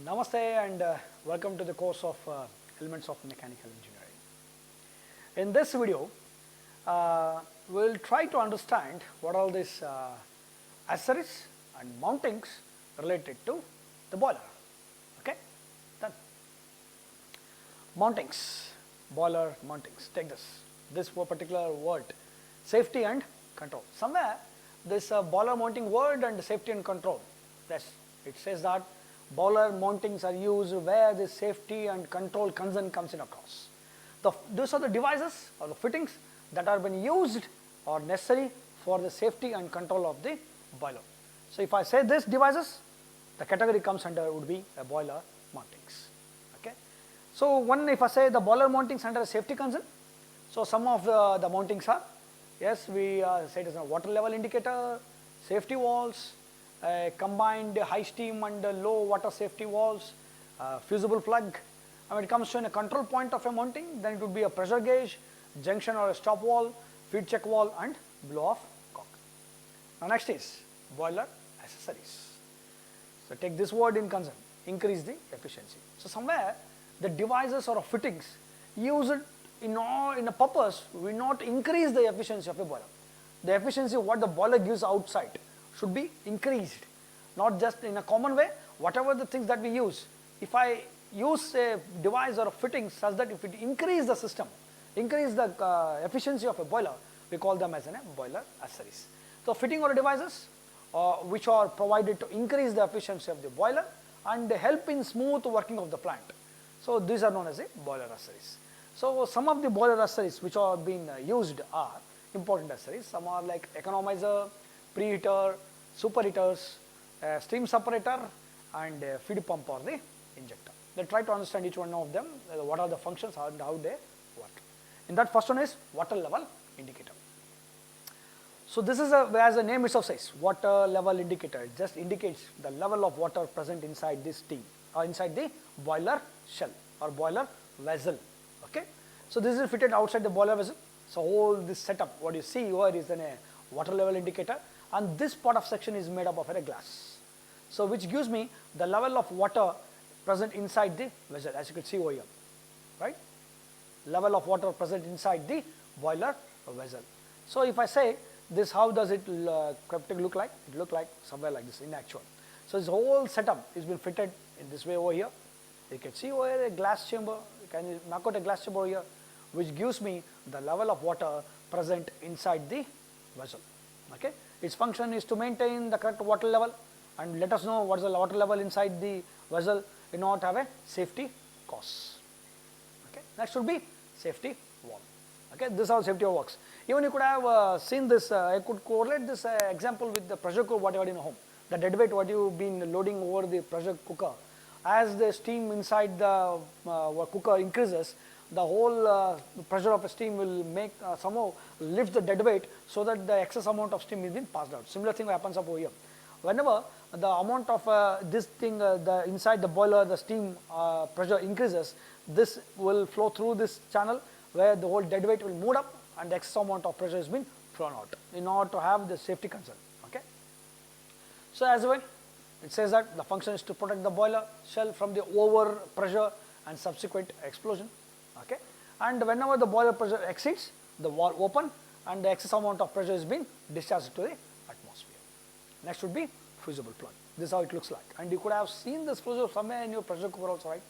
Namaste and welcome to the course of Elements of Mechanical Engineering. In this video, we will try to understand what all these accessories and mountings related to the boiler. Okay, done. Mountings, boiler mountings. Take this particular word, safety and control. Somewhere this boiler mounting word and safety and control. Yes, it says that boiler mountings are used where the safety and control concern comes in across. These are the devices or the fittings that are being used or necessary for the safety and control of the boiler. So if I say these devices, the category comes under would be a boiler mountings. Okay. So if I say the boiler mountings under a safety concern, so some of the mountings are, yes, we say it as a water level indicator, safety valves, combined high steam and low water safety valves, fusible plug. And when it comes to a control point of a mounting, then it would be a pressure gauge, junction or a stop valve, feed check valve and blow off cock. Now next is boiler accessories. So take this word in concern, increase the efficiency. So somewhere the devices or fittings used in a purpose will not increase the efficiency of a boiler. The efficiency of what the boiler gives outside should be increased, not just in a common way. Whatever the things that we use, if I use a device or a fitting such that if it increase the system, increase the efficiency of a boiler, we call them as a boiler accessories. So fitting or devices which are provided to increase the efficiency of the boiler and help in smooth working of the plant. So these are known as a boiler accessories. So some of the boiler accessories which are being used are important accessories. Some are like economizer, preheater, superheaters, steam separator and feed pump or the injector. Let's try to understand each one of them, what are the functions and how they work. In that, first one is water level indicator. So this is as the name itself says, water level indicator. It just indicates the level of water present inside this steam or inside the boiler shell or boiler vessel. Okay. So this is fitted outside the boiler vessel. So all this setup, what you see here is a water level indicator, and this part of section is made up of a glass. So which gives me the level of water present inside the vessel, as you can see over here, right? Level of water present inside the boiler vessel. So if I say this, how does it look like? It look like somewhere like this in actual. So this whole setup is been fitted in this way over here. You can see over here a glass chamber. You can knock out a glass chamber over here, which gives me the level of water present inside the vessel. Okay. Its function is to maintain the correct water level and let us know what is the water level inside the vessel in order to have a safety course. Okay. Next would be safety valve. Okay. This is how safety valve works. Even you could have seen this, I could correlate this example with the pressure cooker what you had in a home. The dead weight what you've been loading over the pressure cooker. As the steam inside the cooker increases, the whole pressure of a steam will make somehow lift the dead weight so that the excess amount of steam is being passed out. Similar thing happens up over here. Whenever the amount of this thing the inside the boiler, the steam pressure increases, this will flow through this channel where the whole dead weight will move up and the excess amount of pressure is being flown out in order to have the safety concern. Okay. So as well, it says that the function is to protect the boiler shell from the over pressure and subsequent explosion. Okay. And whenever the boiler pressure exceeds, the valve open and the excess amount of pressure is being discharged to the atmosphere. Next would be fusible plug. This is how it looks like, and you could have seen this fusible somewhere in your pressure cooker also, right?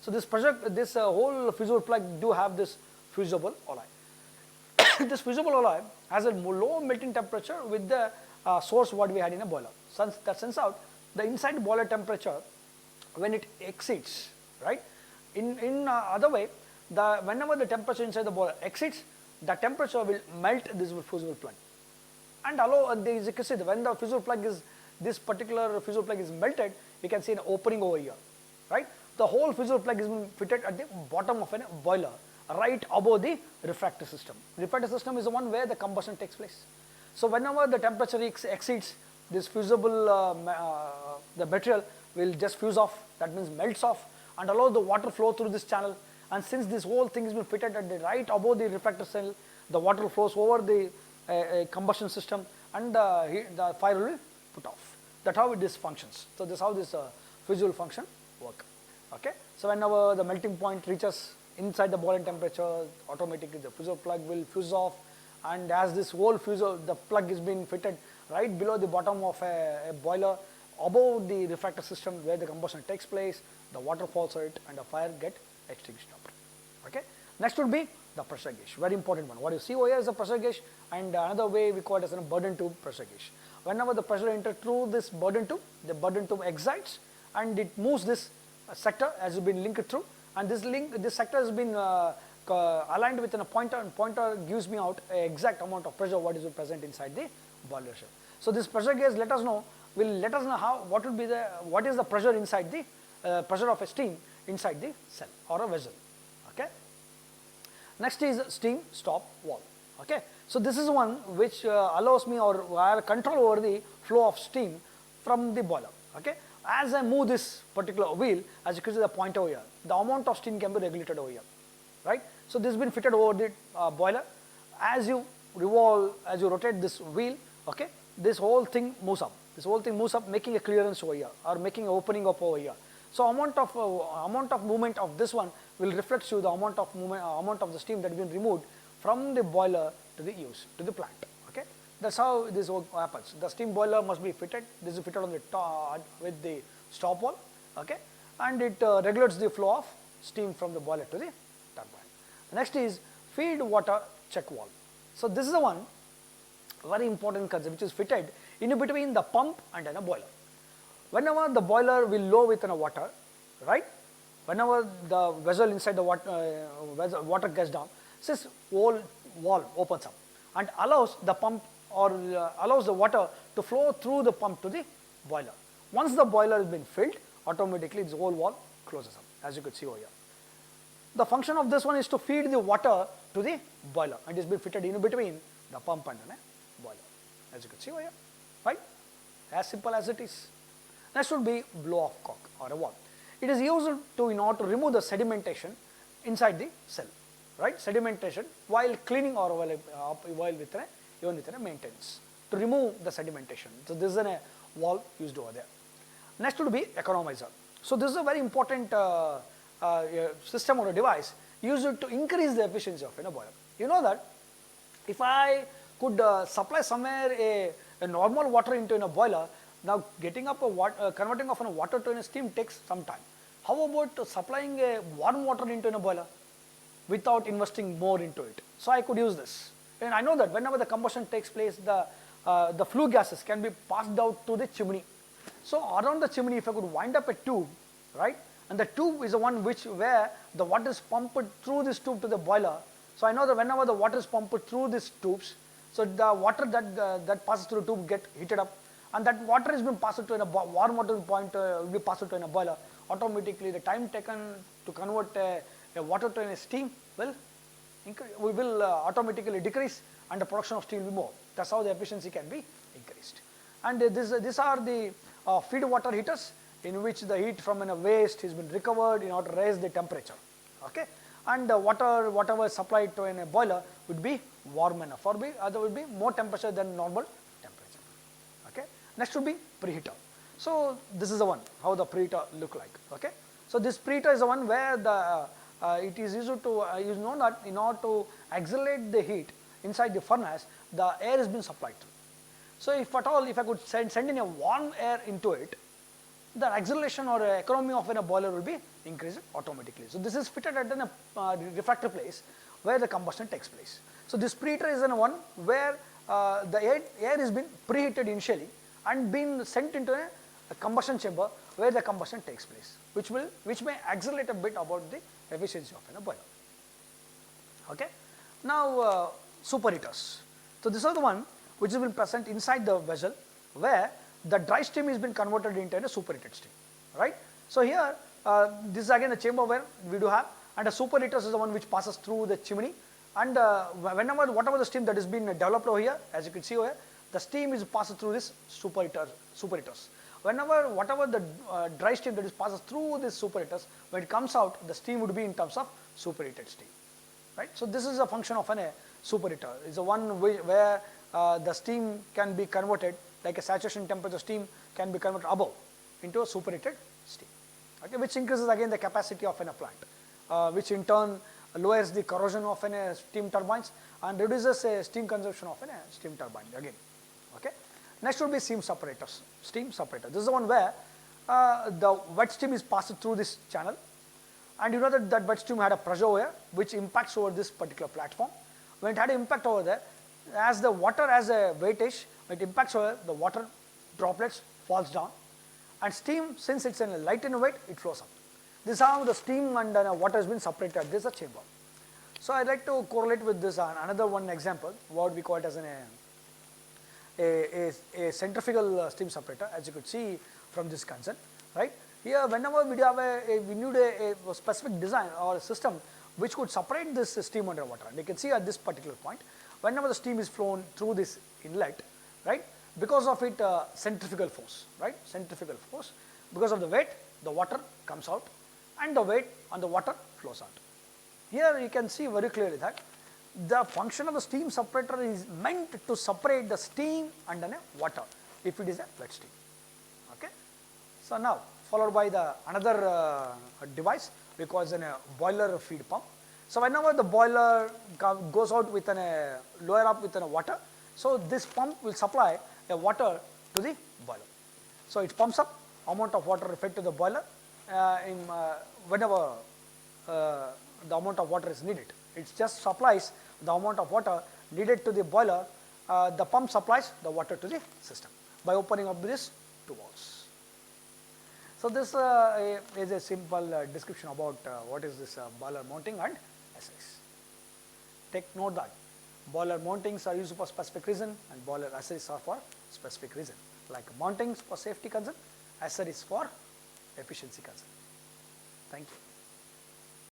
So this whole fusible plug do have this fusible alloy. This fusible alloy has a low melting temperature with the source what we had in a boiler. That sends out the inside boiler temperature when it exceeds, right? In other way, whenever the temperature inside the boiler exceeds, the temperature will melt this fusible plug. And as you can see, when the fusible plug is, this particular fusible plug is melted, you can see an opening over here, right? The whole fusible plug is being fitted at the bottom of a boiler, right above the refractor system. Refractor system is the one where the combustion takes place. So whenever the temperature exceeds, this fusible the material will just fuse off, that means melts off, and allow the water flow through this channel. And since this whole thing has been fitted at the right above the refractor cell, the water flows over the combustion system and the fire will be put off. That's how this functions. So this is how this fusible function work. Okay, so whenever the melting point reaches inside the boiling temperature, automatically the fusel plug will fuse off, and as this whole fusel, the plug is being fitted right below the bottom of a boiler, above the refractor system where the combustion takes place, the water falls out and the fire get extinguished up. Okay, next would be the pressure gauge, very important one. What you see over here is the pressure gauge, and another way we call it as a burden tube pressure gauge. Whenever the pressure enters through this burden tube, the burden tube excites and it moves this sector as has been linked through, and this sector has been aligned with a pointer, and pointer gives me out an exact amount of pressure what is present inside the boiler shell. So this pressure gauge will let us know what is the pressure inside the pressure of a steam inside the cell or a vessel. Okay. Next is steam stop valve. Okay, so this is one which allows me or I have control over the flow of steam from the boiler. Okay, as I move this particular wheel, as you can see the pointer over here, the amount of steam can be regulated over here, right? So this has been fitted over the boiler. As you revolve, as you rotate this wheel, okay, this whole thing moves up. This whole thing moves up, making a clearance over here or making an opening up over here. So amount of movement of this one will reflect to the amount of the steam that has been removed from the boiler to the plant. Okay, that's how this happens. The steam boiler must be fitted. This is fitted on the top with the stop valve. Okay, and it regulates the flow of steam from the boiler to the turbine. Next is feed water check valve. So this is the one very important concept which is fitted in between the pump and a boiler. Whenever the boiler will low with water, right? Whenever the vessel inside the water gets down, this whole valve opens up and allows the pump or allows the water to flow through the pump to the boiler. Once the boiler has been filled, automatically this whole valve closes up, as you could see over here. The function of this one is to feed the water to the boiler, and it has been fitted in between the pump and the boiler, as you could see over here, right? As simple as it is. Next would be blow-off cock or a valve. It is used in order to remove the sedimentation inside the cell, right? Sedimentation while cleaning or even with a maintenance to remove the sedimentation. So this is a valve used over there. Next would be economizer. So this is a very important system or a device used to increase the efficiency of a boiler. You know that if I could supply somewhere a normal water into a boiler, now getting up converting of water to a steam takes some time. How about supplying a warm water into a boiler without investing more into it? So I could use this, and I know that whenever the combustion takes place, the flue gases can be passed out to the chimney. So around the chimney, if I could wind up a tube, right, and the tube is the one where the water is pumped through this tube to the boiler. So I know that whenever the water is pumped through these tubes, so the water that passes through the tube get heated up, and that water is being passed to a warm water point will be passed to a boiler. Automatically, the time taken to convert a water to a steam will automatically decrease, and the production of steam will be more. That's how the efficiency can be increased. And these are the feed water heaters in which the heat from a waste has been recovered in order to raise the temperature. Okay, and the water whatever supplied to a boiler would be warm enough, or other would be more temperature than normal temperature. Okay, next would be preheater. So this is the one how the preheater look like. Okay, so this preheater is the one where the it is used to you know that in order to accelerate the heat inside the furnace, the air has been supplied through. So if at all, if I could send in a warm air into it, the acceleration or economy of a boiler will be increased automatically. So this is fitted at a refractory place where the combustion takes place. So this preheater is one where the air is been preheated initially and been sent into a combustion chamber where the combustion takes place, which may accelerate a bit about the efficiency of a boiler. Okay. Now superheaters. So this is the one which has been present inside the vessel where the dry steam has been converted into a superheated steam, right? So here this is again a chamber where we do have, and a superheater is the one which passes through the chimney, and whatever the steam that has been developed over here, as you can see over here, the steam is passed through this superheaters. Whatever the dry steam that is passes through these superheaters, when it comes out, the steam would be in terms of superheated steam, right? So this is a function of a superheater. It's the one where the steam can be converted, like a saturation temperature steam can be converted above into a superheated steam. okay, which increases again the capacity of a plant, which in turn lowers the corrosion of steam turbines and reduces steam consumption of a steam turbine again. Okay. Next would be steam separators. Steam separator. This is the one where the wet steam is passed through this channel, and you know that wet steam had a pressure over here which impacts over this particular platform. When it had an impact over there, as the water has a weightage, when it impacts over, the water droplets falls down, and steam, since it's in light in weight, it flows up. This is how the steam and water has been separated. This is a chamber. So I'd like to correlate with this another one example, what we call it as a centrifugal steam separator, as you could see from this concern, right? Here, whenever we have we need a specific design or a system which could separate this steam under water. And you can see at this particular point, whenever the steam is flown through this inlet, right? Because of it, centrifugal force, right? Centrifugal force. Because of the weight, the water comes out, and the weight on the water flows out. Here you can see very clearly that the function of the steam separator is meant to separate the steam and then water if it is a wet steam. Okay. So now followed by the another device we call a boiler feed pump. So whenever the boiler goes out with lower up with water, so this pump will supply the water to the boiler. So it pumps up amount of water fed to the boiler whenever the amount of water is needed. It just supplies the amount of water needed to the boiler. The pump supplies the water to the system by opening up these two valves. So this is a simple description about what is this boiler mounting and assays. Take note that boiler mountings are used for specific reason and boiler assays are for specific reason. Like mountings for safety concern, assays for efficiency concern. Thank you.